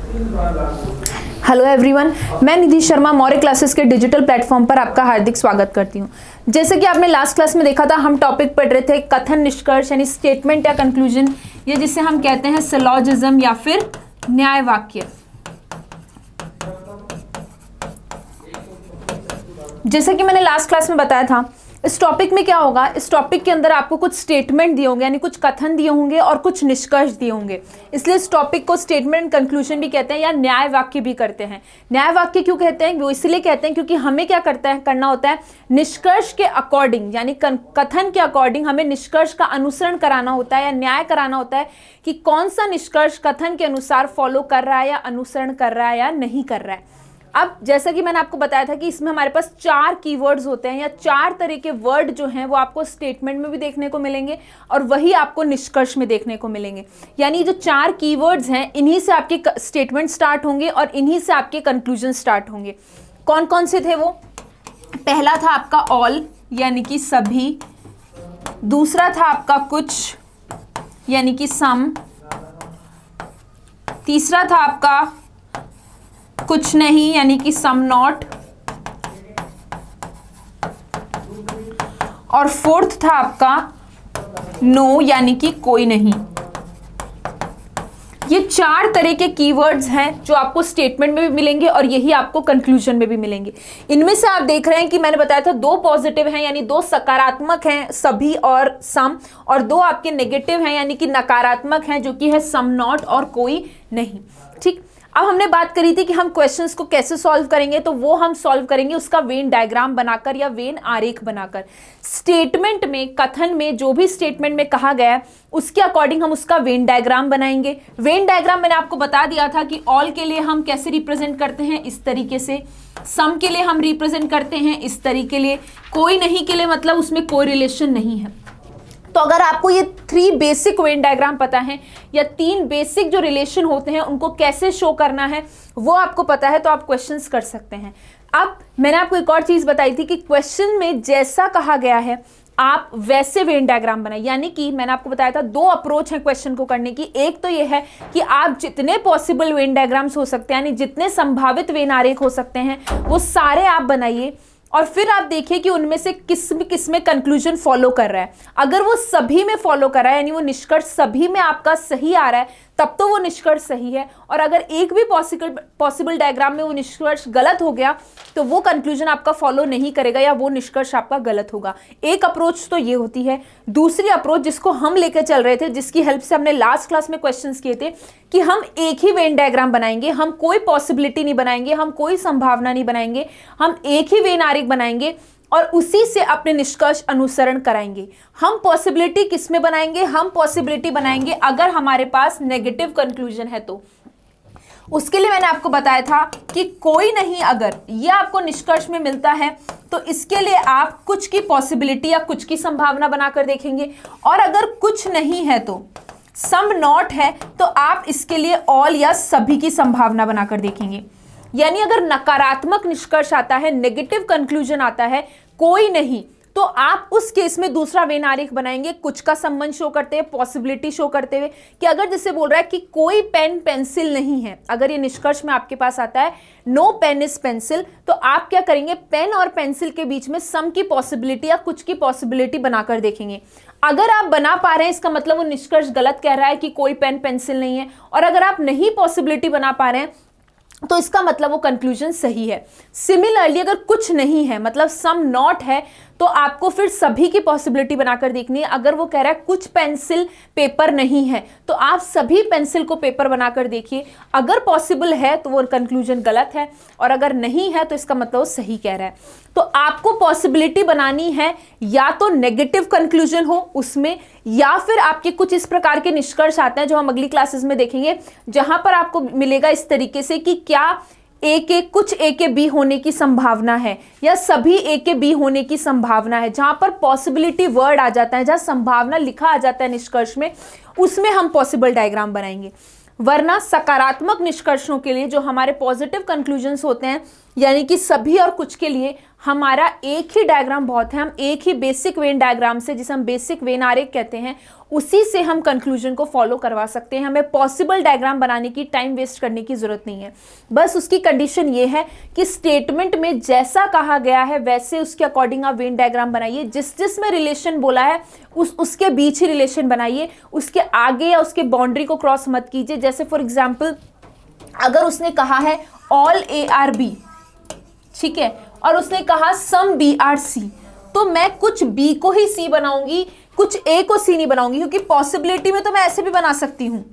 Hello everyone, मैं निधि Sharma Maurya classes के digital platform पर आपका हार्दिक स्वागत करती हूँ। जैसे कि आपने लास्ट क्लास में देखा था, हम टॉपिक पढ़ रहे थे कथन निष्कर्ष यानी स्टेटमेंट या कंक्लूजन, या जिसे हम कहते हैं सिलॉजिज्म या फिर न्याय वाक्य। जैसे कि मैंने लास्ट क्लास में बताया था, इस टॉपिक में क्या होगा, इस टॉपिक के अंदर आपको कुछ स्टेटमेंट दिए होंगे यानी कुछ कथन दिए होंगे और कुछ निष्कर्ष दिए होंगे। इसलिए इस टॉपिक को स्टेटमेंट कंक्लूजन भी कहते हैं या न्याय वाक्य भी करते हैं। न्याय वाक्य क्यों कहते हैं? वो इसलिए कहते हैं क्योंकि हमें क्या करना होता है, निष्कर्ष के अकॉर्डिंग यानी कथन के अकॉर्डिंग हमें निष्कर्ष का अनुसरण कराना होता है या न्याय कराना होता है कि कौन सा निष्कर्ष कथन के अनुसार फॉलो कर रहा है या अनुसरण कर रहा है या नहीं कर रहा है। अब जैसा कि मैंने आपको बताया था कि इसमें हमारे पास 4 कीवर्ड्स होते हैं या 4 तरह के वर्ड जो हैं वो आपको स्टेटमेंट में भी देखने को मिलेंगे और वही आपको निष्कर्ष में देखने को मिलेंगे। यानी जो 4 कीवर्ड्स हैं, इन्हीं से आपके स्टेटमेंट स्टार्ट होंगे और इन्हीं से आपके कंक्लूजन स्टार्ट होंगे। कौन कौन से थे वो? पहला था आपका ऑल यानी कि सभी, दूसरा था आपका कुछ यानी कि सम, तीसरा था आपका कुछ नहीं यानी कि सम नॉट, और फोर्थ था आपका नो यानी कि कोई नहीं। ये 4 तरह के कीवर्ड्स हैं जो आपको स्टेटमेंट में भी मिलेंगे और यही आपको कंक्लूजन में भी मिलेंगे। इनमें से आप देख रहे हैं कि मैंने बताया था 2 पॉजिटिव हैं यानी 2 सकारात्मक हैं, सभी और सम, और 2 आपके नेगेटिव हैं यानी कि नकारात्मक हैं, जो कि है सम नॉट और कोई नहीं। ठीक, अब हमने बात करी थी कि हम क्वेश्चंस को कैसे सॉल्व करेंगे, तो वो हम सॉल्व करेंगे उसका वेन डायग्राम बनाकर या वेन आरेख बनाकर। स्टेटमेंट में, कथन में जो भी स्टेटमेंट में कहा गया है उसके अकॉर्डिंग हम उसका वेन डायग्राम बनाएंगे। वेन डायग्राम मैंने आपको बता दिया था कि ऑल के लिए हम कैसे रिप्रेजेंट करते हैं, इस तरीके से, सम के लिए हम रिप्रेजेंट करते हैं इस तरीके लिए, कोई नहीं के लिए मतलब उसमें कोई रिलेशन नहीं है। तो अगर आपको ये 3 बेसिक वेन डायग्राम पता है या 3 बेसिक जो रिलेशन होते हैं उनको कैसे शो करना है वो आपको पता है, तो आप क्वेश्चंस कर सकते हैं। अब मैंने आपको एक और चीज बताई थी कि क्वेश्चन में जैसा कहा गया है आप वैसे वेन डायग्राम बनाए। यानी कि मैंने आपको बताया था 2 अप्रोच है क्वेश्चन को करने की। एक तो ये है कि आप जितने पॉसिबल वेन डायग्राम्स हो सकते हैं यानी जितने संभावित वेन आरेख हो सकते हैं वो सारे आप बनाइए और फिर आप देखिए कि उनमें से किस में कंक्लूजन फॉलो कर रहा है। अगर वो सभी में फॉलो कर रहा है यानी वो निष्कर्ष सभी में आपका सही आ रहा है तब तो वो निष्कर्ष सही है, और अगर एक भी पॉसिबल डायग्राम में वो निष्कर्ष गलत हो गया तो वो कंक्लूजन आपका फॉलो नहीं करेगा या वो निष्कर्ष आपका गलत होगा। एक अप्रोच तो ये होती है। दूसरी अप्रोच जिसको हम लेकर चल रहे थे, जिसकी हेल्प से हमने लास्ट क्लास में क्वेश्चंस किए थे, कि हम एक ही वेन डायग्राम बनाएंगे, हम कोई पॉसिबिलिटी नहीं बनाएंगे, हम कोई संभावना नहीं बनाएंगे, हम एक ही वेन आरेख बनाएंगे और उसी से अपने निष्कर्ष अनुसरण कराएंगे। हम पॉसिबिलिटी किस में बनाएंगे? हम पॉसिबिलिटी बनाएंगे अगर हमारे पास नेगेटिव कंक्लूजन है तो। उसके लिए मैंने आपको बताया था कि कोई नहीं, अगर ये आपको निष्कर्ष में मिलता है तो इसके लिए आप कुछ की पॉसिबिलिटी या कुछ की संभावना बनाकर देखेंगे, और अगर कुछ नहीं है तो सम नॉट है तो आप इसके लिए ऑल या सभी की संभावना बनाकर देखेंगे। यानी अगर नकारात्मक निष्कर्ष आता है, नेगेटिव कंक्लूजन आता है, कोई नहीं, तो आप उस केस में दूसरा वेन आरेख बनाएंगे कुछ का संबंध शो करते हुए, पॉसिबिलिटी शो करते हुए, कि अगर जैसे बोल रहा है कि कोई पेन पेंसिल नहीं है, अगर ये निष्कर्ष में आपके पास आता है नो पेन इज पेंसिल, तो आप क्या करेंगे, पेन और पेंसिल के बीच में सम की पॉसिबिलिटी या कुछ की पॉसिबिलिटी बनाकर देखेंगे। अगर आप बना पा रहे हैं इसका मतलब वो निष्कर्ष गलत कह रहा है कि कोई पेन पेंसिल नहीं है, और अगर आप नहीं पॉसिबिलिटी बना पा रहे हैं तो इसका मतलब वो कंक्लूजन सही है। सिमिलरली अगर कुछ नहीं है मतलब सम नॉट है, तो आपको फिर सभी की पॉसिबिलिटी बनाकर देखनी है। अगर वो कह रहा है कुछ पेंसिल पेपर नहीं है तो आप सभी पेंसिल को पेपर बनाकर देखिए। अगर पॉसिबल है तो वो कंक्लूजन गलत है, और अगर नहीं है तो इसका मतलब वो सही कह रहा है। तो आपको पॉसिबिलिटी बनानी है या तो नेगेटिव कंक्लूजन हो उसमें, या फिर आपके कुछ इस प्रकार के निष्कर्ष आते हैं जो हम अगली क्लासेस में देखेंगे, जहां पर आपको मिलेगा इस तरीके से कि क्या कुछ ए के बी होने की संभावना है या सभी ए के बी होने की संभावना है। जहां पर पॉसिबिलिटी वर्ड आ जाता है, जहां संभावना लिखा आ जाता है निष्कर्ष में, उसमें हम पॉसिबल डायग्राम बनाएंगे। वरना सकारात्मक निष्कर्षों के लिए जो हमारे पॉजिटिव कंक्लूजन्स होते हैं यानी कि सभी और कुछ के लिए, हमारा एक ही डायग्राम बहुत है, हम एक ही बेसिक वेन डायग्राम से, जिसे हम बेसिक वेन आरेख कहते हैं, उसी से हम कंक्लूजन को फॉलो करवा सकते हैं। हमें पॉसिबल डायग्राम बनाने की, टाइम वेस्ट करने की जरूरत नहीं है। बस उसकी कंडीशन ये है कि स्टेटमेंट में जैसा कहा गया है वैसे उसके अकॉर्डिंग आप वेन डायग्राम बनाइए। जिसमें रिलेशन बोला है उसके बीच ही रिलेशन बनाइए, उसके आगे या उसके बाउंड्री को क्रॉस मत कीजिए। जैसे फॉर एग्जाम्पल अगर उसने कहा है ऑल ए आर बी, ठीक है, और उसने कहा सम बी आर सी, तो मैं कुछ बी को ही सी बनाऊंगी, कुछ ए को सी नहीं बनाऊंगी, क्योंकि पॉसिबिलिटी में तो मैं ऐसे भी बना सकती हूँ,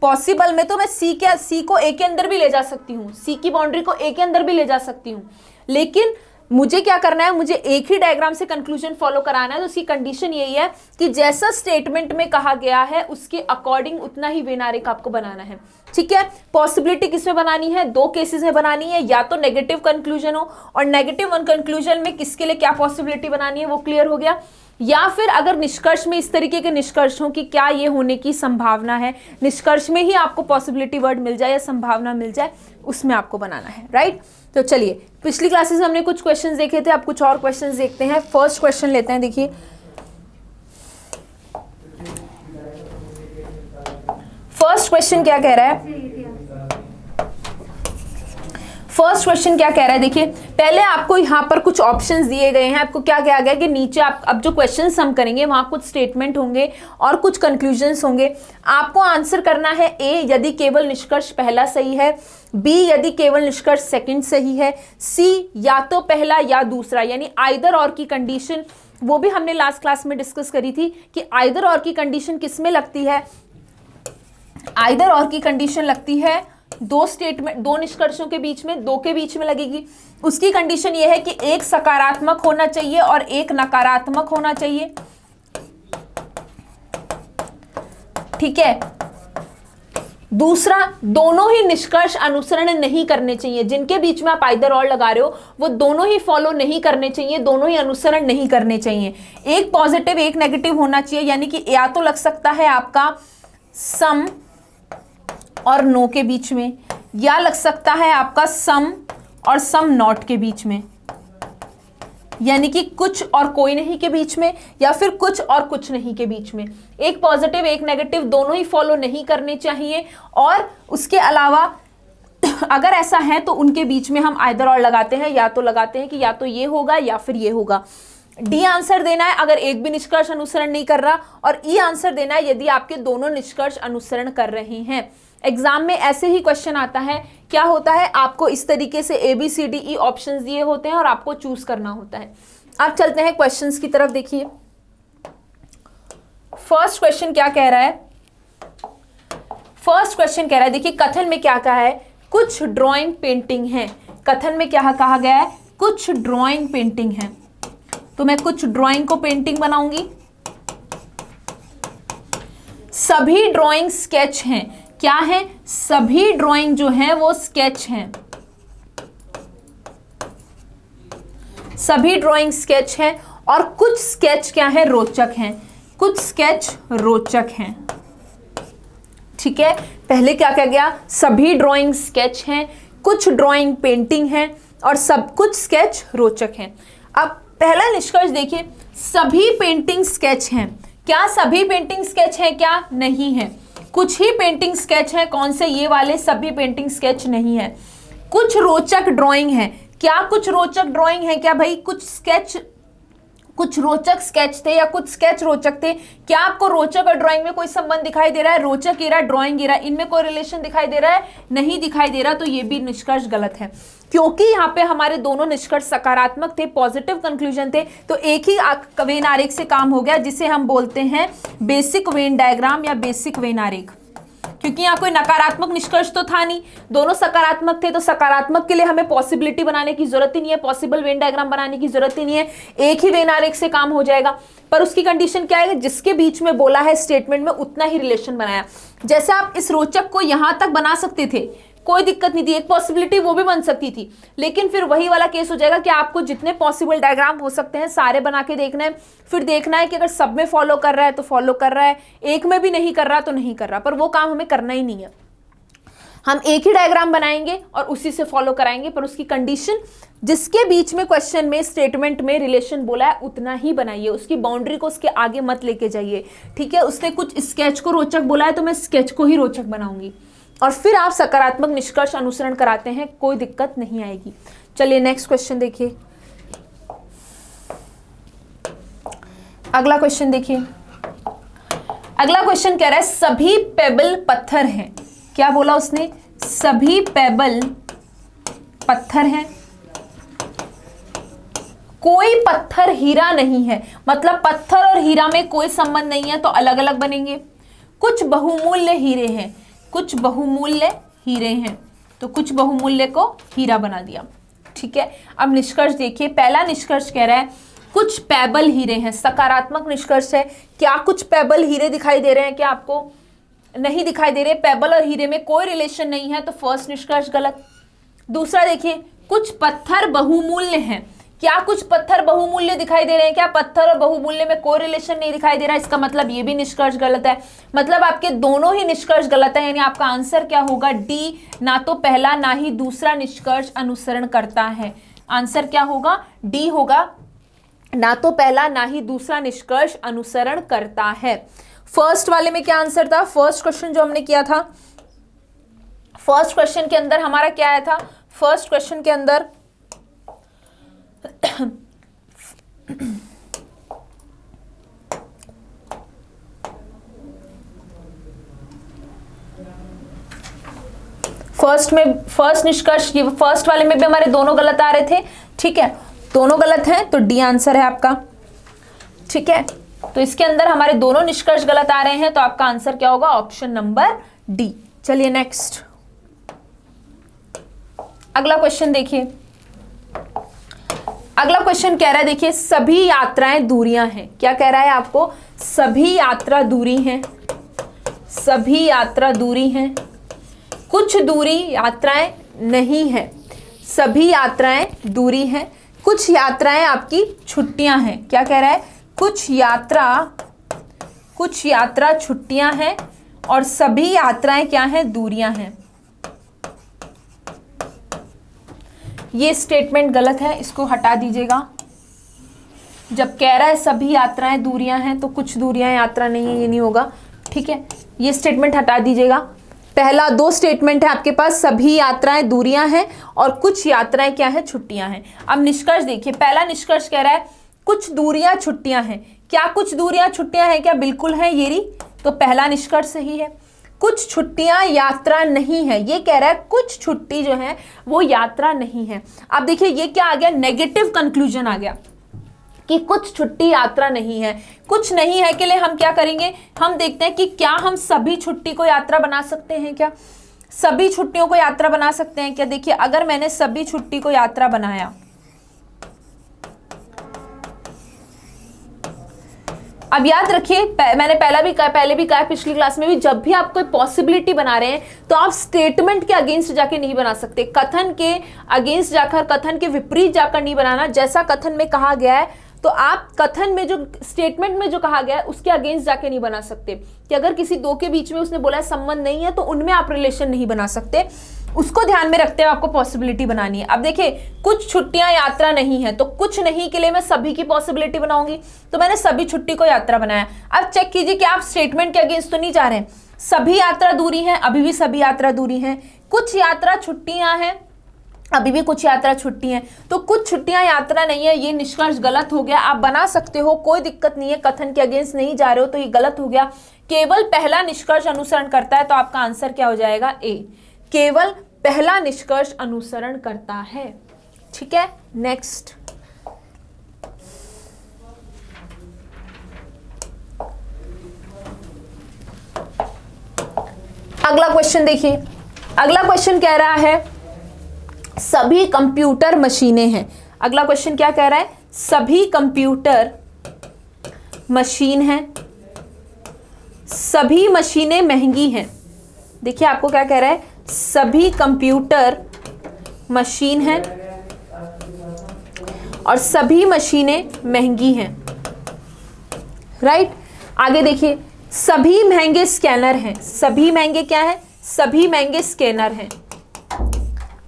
पॉसिबल में तो मैं सी को ए के अंदर भी ले जा सकती हूँ, सी की बाउंड्री को ए के अंदर भी ले जा सकती हूँ। लेकिन मुझे क्या करना है, मुझे एक ही डायग्राम से कंक्लूजन फॉलो कराना है। तो उसकी कंडीशन यही है कि जैसा स्टेटमेंट में कहा गया है उसके अकॉर्डिंग उतना ही वेन आरेख आपको बनाना है, ठीक है। पॉसिबिलिटी किस में बनानी है, दो केसेस में बनानी है, या तो नेगेटिव कंक्लूजन हो, और नेगेटिव कंक्लूजन में किसके लिए क्या पॉसिबिलिटी बनानी है वो क्लियर हो गया। या फिर अगर निष्कर्ष में इस तरीके के निष्कर्ष हो कि क्या ये होने की संभावना है, निष्कर्ष में ही आपको पॉसिबिलिटी वर्ड मिल जाए या संभावना मिल जाए, उसमें आपको बनाना है, राइट। तो चलिए, पिछली क्लासेस में हमने कुछ क्वेश्चंस देखे थे, अब कुछ और क्वेश्चंस देखते हैं। फर्स्ट क्वेश्चन लेते हैं, देखिए फर्स्ट क्वेश्चन क्या कह रहा है। फर्स्ट क्वेश्चन क्या कह रहा है, देखिए पहले आपको यहाँ पर कुछ ऑप्शंस दिए गए हैं। आपको क्या कहा गया कि नीचे आप अब जो क्वेश्चंस हम करेंगे वहां कुछ स्टेटमेंट होंगे और कुछ कंक्लूजन्स होंगे। आपको आंसर करना है ए यदि केवल निष्कर्ष पहला सही है, बी यदि केवल निष्कर्ष सेकंड सही है, सी या तो पहला या दूसरा, यानी आइदर और की कंडीशन, वो भी हमने लास्ट क्लास में डिस्कस करी थी कि आइदर और की कंडीशन किस में लगती है। आइदर और की कंडीशन लगती है दो स्टेटमेंट, दो निष्कर्षों के बीच में, दो के बीच में लगेगी। उसकी कंडीशन यह है कि एक सकारात्मक होना चाहिए और एक नकारात्मक होना चाहिए, ठीक है। दूसरा, दोनों ही निष्कर्ष अनुसरण नहीं करने चाहिए। जिनके बीच में आप आइदर और लगा रहे हो वो दोनों ही फॉलो नहीं करने चाहिए, दोनों ही अनुसरण नहीं करने चाहिए। एक पॉजिटिव एक नेगेटिव होना चाहिए, यानी कि या तो लग सकता है आपका सम और नो के बीच में, या लग सकता है आपका सम और सम नॉट के बीच में, यानी कि कुछ और कोई नहीं के बीच में, या फिर कुछ और कुछ नहीं के बीच में। एक पॉजिटिव एक नेगेटिव दोनों ही फॉलो नहीं करने चाहिए। और उसके अलावा अगर ऐसा है तो उनके बीच में हम आइदर और लगाते हैं, या तो लगाते हैं कि या तो ये होगा या फिर ये होगा। डी आंसर देना है अगर एक भी निष्कर्ष अनुसरण नहीं कर रहा, और ई आंसर देना है यदि आपके दोनों निष्कर्ष अनुसरण कर रहे हैं। एग्जाम में ऐसे ही क्वेश्चन आता है, क्या होता है, आपको इस तरीके से A B C D E options दिए होते हैं और आपको चूज करना होता है। अब चलते हैं क्वेश्चंस की तरफ। देखिए फर्स्ट क्वेश्चन क्या कह रहा है। फर्स्ट क्वेश्चन कह रहा है, देखिए कथन में क्या कहा है, कुछ ड्राइंग पेंटिंग है। कथन में क्या कहा गया है, कुछ ड्राइंग पेंटिंग है। तो मैं कुछ ड्राइंग को पेंटिंग बनाऊंगी। सभी ड्राइंग स्केच हैं। क्या है, सभी ड्राइंग जो है वो स्केच हैं। सभी ड्राइंग स्केच हैं, और कुछ स्केच क्या है, रोचक हैं। कुछ स्केच रोचक हैं, ठीक है। पहले क्या कहा गया, सभी ड्राइंग स्केच हैं, कुछ ड्राइंग पेंटिंग है, और सब कुछ स्केच रोचक हैं। अब पहला निष्कर्ष देखिए, सभी पेंटिंग स्केच हैं। क्या सभी पेंटिंग स्केच हैं, क्या नहीं है। कुछ ही पेंटिंग स्केच है, कौन से, ये वाले, सभी पेंटिंग स्केच नहीं है। कुछ रोचक ड्राइंग है। क्या कुछ रोचक ड्राइंग है, क्या भाई कुछ स्केच, कुछ रोचक स्केच थे या कुछ स्केच रोचक थे। क्या आपको रोचक और ड्राइंग में कोई संबंध दिखाई दे रहा है, रोचक एरा ड्राइंग एरा, इनमें कोई रिलेशन दिखाई दे रहा है, नहीं दिखाई दे रहा, तो ये भी निष्कर्ष गलत है। क्योंकि यहाँ पे हमारे दोनों निष्कर्ष सकारात्मक थे, पॉजिटिव कंक्लूजन थे, तो एक ही वेन आरेख से काम हो गया, जिसे हम बोलते हैं बेसिक वेन डायग्राम या बेसिक वेन आरेख। क्योंकि यहाँ कोई नकारात्मक निष्कर्ष तो था नहीं, दोनों सकारात्मक थे, तो सकारात्मक के लिए हमें पॉसिबिलिटी बनाने की जरूरत ही नहीं है, पॉसिबल वेन डायग्राम बनाने की जरूरत ही नहीं है, एक ही वेन आरेख से काम हो जाएगा। पर उसकी कंडीशन क्या है, जिसके बीच में बोला है स्टेटमेंट में उतना ही रिलेशन बनाया। जैसे आप इस रोचक को यहां तक बना सकते थे, कोई दिक्कत नहीं थी, एक पॉसिबिलिटी वो भी बन सकती थी, लेकिन फिर वही वाला केस हो जाएगा कि आपको जितने पॉसिबल डायग्राम हो सकते हैं सारे बना के देखना है, फिर देखना है कि अगर सब में फॉलो कर रहा है तो फॉलो कर रहा है, एक में भी नहीं कर रहा तो नहीं कर रहा, पर वो काम हमें करना ही नहीं है। हम एक ही डायग्राम बनाएंगे और उसी से फॉलो कराएंगे, पर उसकी कंडीशन जिसके बीच में क्वेश्चन में स्टेटमेंट में रिलेशन बोला है उतना ही बनाइए, उसकी बाउंड्री को उसके आगे मत लेके जाइए, ठीक है। उसने कुछ स्केच को रोचक बोला है तो मैं स्केच को ही रोचक बनाऊंगी, और फिर आप सकारात्मक निष्कर्ष अनुसरण कराते हैं, कोई दिक्कत नहीं आएगी। चलिए नेक्स्ट क्वेश्चन देखिए, अगला क्वेश्चन देखिए। अगला क्वेश्चन कह रहा है सभी पेबल पत्थर हैं। क्या बोला उसने? सभी पेबल पत्थर हैं, कोई पत्थर हीरा नहीं है। मतलब पत्थर और हीरा में कोई संबंध नहीं है तो अलग अलग बनेंगे। कुछ बहुमूल्य हीरे हैं, कुछ बहुमूल्य हीरे हैं, तो कुछ बहुमूल्य को हीरा बना दिया, ठीक है। अब निष्कर्ष देखिए, पहला निष्कर्ष कह रहा है कुछ पेबल हीरे हैं, सकारात्मक निष्कर्ष है। क्या कुछ पेबल हीरे दिखाई दे रहे हैं? क्या आपको नहीं दिखाई दे रहे? पेबल और हीरे में कोई रिलेशन नहीं है, तो फर्स्ट निष्कर्ष गलत। दूसरा देखिए, कुछ पत्थर बहुमूल्य हैं। क्या कुछ पत्थर बहुमूल्य दिखाई दे रहे हैं? क्या पत्थर और बहुमूल्य में कोई रिलेशन नहीं दिखाई दे रहा है? इसका मतलब ये भी निष्कर्ष गलत है। मतलब आपके दोनों ही निष्कर्ष गलत है, यानी आपका आंसर क्या होगा? डी, ना तो पहला ना ही दूसरा निष्कर्ष अनुसरण करता है। आंसर क्या होगा? डी होगा, ना तो पहला ना ही दूसरा निष्कर्ष अनुसरण करता है। फर्स्ट वाले में क्या आंसर था? फर्स्ट क्वेश्चन जो हमने किया था, फर्स्ट क्वेश्चन के अंदर हमारा क्या आया था? फर्स्ट क्वेश्चन के अंदर फर्स्ट निष्कर्ष, ये फर्स्ट वाले में भी हमारे दोनों गलत आ रहे थे, ठीक है, दोनों गलत हैं, तो डी आंसर है आपका, ठीक है। तो इसके अंदर हमारे दोनों निष्कर्ष गलत आ रहे हैं, तो आपका आंसर क्या होगा? Option number D. चलिए नेक्स्ट, अगला क्वेश्चन देखिए। अगला क्वेश्चन कह रहा है, देखिए, सभी यात्राएं दूरियां हैं। क्या कह रहा है आपको? सभी यात्रा दूरी हैं, सभी यात्रा दूरी हैं, कुछ दूरी यात्राएं नहीं है। सभी यात्राएं दूरी हैं, कुछ यात्राएं आपकी छुट्टियां हैं। क्या कह रहा है? कुछ यात्रा छुट्टियां हैं और सभी यात्राएं क्या हैं? दूरियां हैं। ये स्टेटमेंट गलत है, इसको हटा दीजिएगा। जब कह रहा है सभी यात्राएं दूरियां हैं तो कुछ दूरियां यात्रा नहीं है, ये नहीं होगा, ठीक है। ये स्टेटमेंट हटा दीजिएगा। पहला दो स्टेटमेंट है आपके पास, सभी यात्राएं दूरियां हैं और कुछ यात्राएं क्या है? छुट्टियां हैं। अब निष्कर्ष देखिए, पहला निष्कर्ष कह रहा है कुछ दूरियां छुट्टियां हैं। क्या कुछ दूरियां छुट्टियां हैं? क्या बिल्कुल है ये रही, तो पहला निष्कर्ष सही है। कुछ छुट्टियां यात्रा नहीं है, ये कह रहा है कुछ छुट्टी जो है वो यात्रा नहीं है। अब देखिए ये क्या आ गया? नेगेटिव कंक्लूजन आ गया कि कुछ छुट्टी यात्रा नहीं है। कुछ नहीं है के लिए हम क्या करेंगे? हम देखते हैं कि क्या हम सभी छुट्टी को यात्रा बना सकते हैं। क्या सभी छुट्टियों को यात्रा बना सकते हैं क्या? देखिए, अगर मैंने सभी छुट्टी को यात्रा बनाया, अब याद रखिए, मैंने पहले भी कहा पिछली क्लास में भी, जब भी आप कोई पॉसिबिलिटी बना रहे हैं तो आप स्टेटमेंट के अगेंस्ट जाके नहीं बना सकते, कथन के अगेंस्ट जाकर, कथन के विपरीत जाकर नहीं बनाना। जैसा कथन में कहा गया है तो आप कथन में जो स्टेटमेंट में जो कहा गया है उसके अगेंस्ट जाके नहीं बना सकते। कि अगर किसी दो के बीच में उसने बोला है संबंध नहीं है तो उनमें आप रिलेशन नहीं बना सकते, उसको ध्यान में रखते हुए आपको पॉसिबिलिटी बनानी है। अब देखिए, कुछ छुट्टियां यात्रा नहीं है, तो कुछ नहीं के लिए मैं सभी की पॉसिबिलिटी बनाऊंगी, तो मैंने सभी छुट्टी को यात्रा बनाया। अब चेक कीजिए कि आप स्टेटमेंट के अगेंस्ट तो नहीं जा रहे हैं। सभी यात्रा दूरी है, अभी भी सभी यात्रा दूरी है। कुछ यात्रा छुट्टियां हैं, अभी भी कुछ यात्रा छुट्टी हैं, तो कुछ छुट्टियां यात्रा नहीं है, ये निष्कर्ष गलत हो गया। आप बना सकते हो, कोई दिक्कत नहीं है, कथन के अगेंस्ट नहीं जा रहे हो तो ये गलत हो गया। केवल पहला निष्कर्ष अनुसरण करता है, तो आपका आंसर क्या हो जाएगा? ए, केवल पहला निष्कर्ष अनुसरण करता है, ठीक है। नेक्स्ट, अगला क्वेश्चन देखिए। अगला क्वेश्चन कह रहा है सभी कंप्यूटर मशीनें हैं। अगला क्वेश्चन क्या कह रहा है? सभी कंप्यूटर मशीन हैं, सभी मशीनें महंगी हैं। देखिए आपको क्या कह रहा है? सभी कंप्यूटर मशीन हैं और सभी मशीनें महंगी हैं, राइट। आगे देखिए, सभी महंगे स्कैनर हैं। सभी महंगे क्या है? सभी महंगे स्कैनर हैं।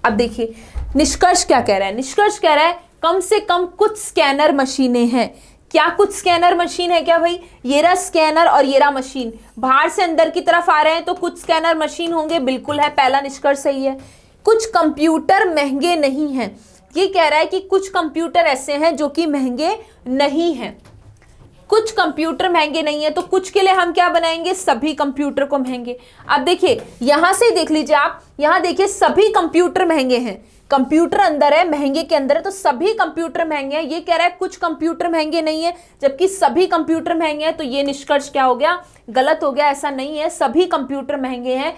अब देखिए निष्कर्ष क्या कह रहा है, निष्कर्ष कह रहा है कम से कम कुछ स्कैनर मशीनें हैं। क्या कुछ स्कैनर मशीन है क्या भाई? ये रहा स्कैनर और ये रहा मशीन, बाहर से अंदर की तरफ आ रहे हैं तो कुछ स्कैनर मशीन होंगे, बिल्कुल है, पहला निष्कर्ष सही है। कुछ कंप्यूटर महंगे नहीं हैं, ये कह रहा है कि कुछ कंप्यूटर ऐसे हैं जो कि महंगे नहीं हैं। कुछ कंप्यूटर महंगे नहीं है तो कुछ के लिए हम क्या बनाएंगे? सभी कंप्यूटर को महंगे। अब देखिए यहां से देख लीजिए आप, यहां देखिए सभी कंप्यूटर महंगे हैं, कंप्यूटर अंदर है, महंगे के अंदर है, तो सभी कंप्यूटर महंगे हैं। ये कह रहा है कुछ कंप्यूटर महंगे नहीं है जबकि सभी कंप्यूटर महंगे हैं, तो ये निष्कर्ष क्या हो गया? गलत हो गया। ऐसा नहीं है, सभी कंप्यूटर महंगे हैं।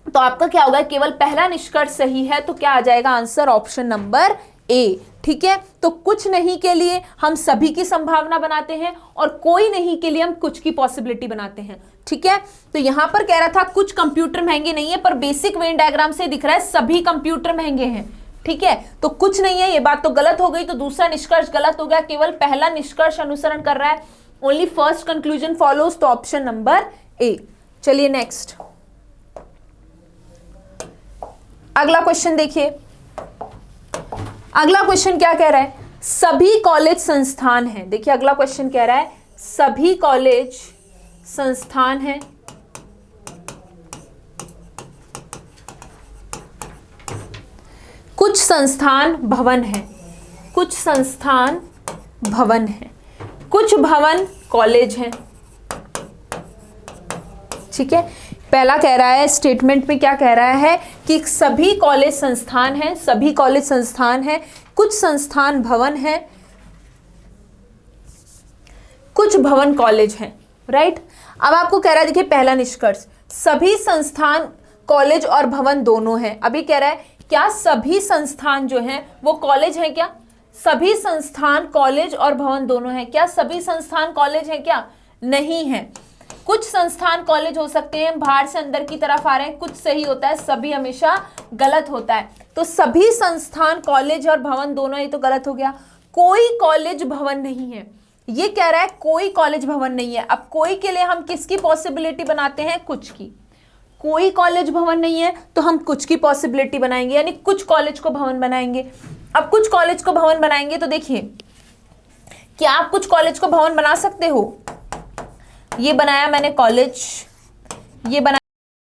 तो आपका क्या होगा? केवल पहला निष्कर्ष सही है, तो क्या आ जाएगा आंसर? Option number A. ठीक है, तो कुछ नहीं के लिए हम सभी की संभावना बनाते हैं और कोई नहीं के लिए हम कुछ की पॉसिबिलिटी बनाते हैं। ठीक है, तो यहां पर कह रहा था कुछ कंप्यूटर महंगे नहीं है, पर बेसिक वेन डायग्राम से दिख रहा है सभी कंप्यूटर महंगे हैं। ठीक है, तो कुछ नहीं है, ये बात तो गलत हो गई, तो दूसरा निष्कर्ष गलत हो गया, केवल पहला निष्कर्ष अनुसरण कर रहा है। ओनली फर्स्ट कंक्लूजन फॉलोज, तो ऑप्शन नंबर ए। चलिए नेक्स्ट, अगला क्वेश्चन देखिए। अगला क्वेश्चन क्या कह रहा है? सभी कॉलेज संस्थान हैं। देखिए अगला क्वेश्चन कह रहा है सभी कॉलेज संस्थान हैं, कुछ संस्थान भवन हैं, कुछ संस्थान भवन हैं, कुछ भवन कॉलेज हैं। ठीक है, पहला कह रहा है स्टेटमेंट में क्या कह रहा है कि सभी कॉलेज संस्थान हैं, सभी कॉलेज संस्थान हैं, कुछ संस्थान भवन हैं, कुछ भवन कॉलेज हैं। राइट, अब आपको कह रहा है देखिए पहला निष्कर्ष, सभी संस्थान कॉलेज और भवन दोनों हैं। अभी कह रहा है क्या सभी संस्थान जो हैं वो कॉलेज हैं क्या? सभी संस्थान कॉलेज और भवन दोनों हैं क्या? सभी संस्थान कॉलेज हैं क्या? नहीं है। कुछ संस्थान कॉलेज हो सकते हैं, बाहर से अंदर की तरफ आ रहे हैं, कुछ सही होता है, सभी हमेशा गलत होता है। तो सभी संस्थान कॉलेज और भवन दोनों, ये तो गलत हो गया। कोई कॉलेज भवन नहीं है, ये कह रहा है कोई कॉलेज भवन नहीं है। अब कोई के लिए हम किसकी पॉसिबिलिटी बनाते हैं? कुछ की। कोई कॉलेज भवन नहीं है तो हम कुछ की पॉसिबिलिटी बनाएंगे, यानी कुछ कॉलेज को भवन बनाएंगे। अब कुछ कॉलेज को भवन बनाएंगे तो देखिए क्या आप कुछ कॉलेज को भवन बना सकते हो? ये बनाया मैंने कॉलेज, ये बना